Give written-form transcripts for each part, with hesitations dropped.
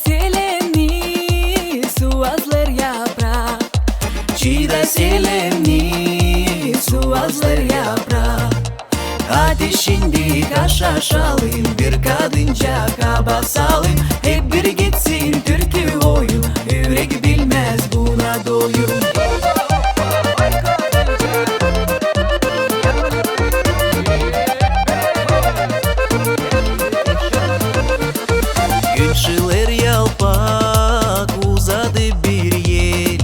selemni suazlar yaprak. Çiğde selemni suazlar yaprak. Hadi şimdi kaşaşalım, bir kadınca kaba salim. Hep bir gitsin türkü oyun, yürek bilmez buna doyum. Günçiler yalpak uzadı bir yer.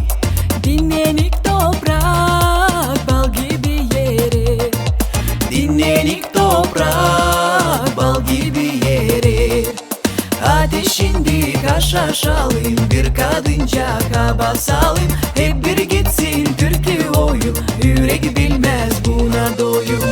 Dinlenik toprak bal gibi yeri. Dinlenik toprak bal gibi yeri. Hadi şimdi kaşaşalım, bir kadınca kaba salim. Hep bir gitsin türkü oyun, yürek bilmez buna doyum.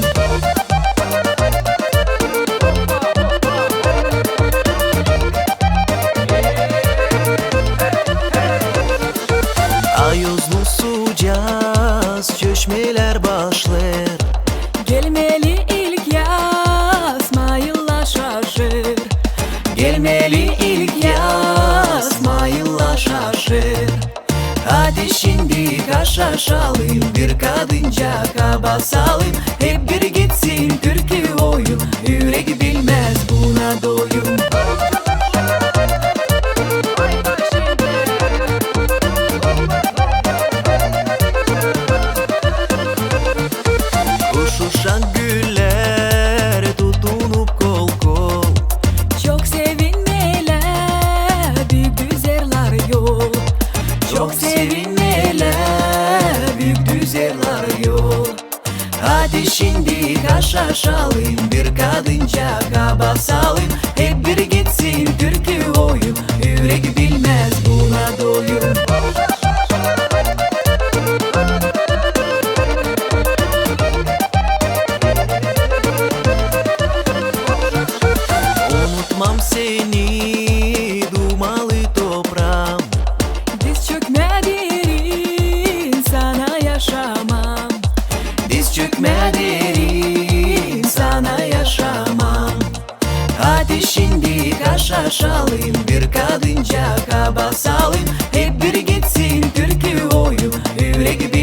Ayozlu sucaz çöşmeler başlar. Gelmeli ilk yaz mayılla şaşır. Gelmeli ilk yaz mayılla şaşır. Hadi şimdi kaşaşalım, bir kadınca kaba salim. Hep bir gitsin türkü oyun, yürek bilmez buna doyum. Uçuşan güller tutunup kol kol. Çok sevinmeler, büyük düzerler yol. Çok sevinmeler, büyük düzerler yol. Hadi şimdi kaşaşalım, bir kadınca kaba salim. Hep bir gitsin türkü oyun, yürek bilmez buna doyum. Unutmam seni dumalı toprağım. Diz çökmedirin sana yaşamam. Diz çökmedirin sana yaşamam. Hadi şimdi kaşaşalım, bir kadınca kaba salim. Hep bir gitsin türkü oyun, yürek bilmez.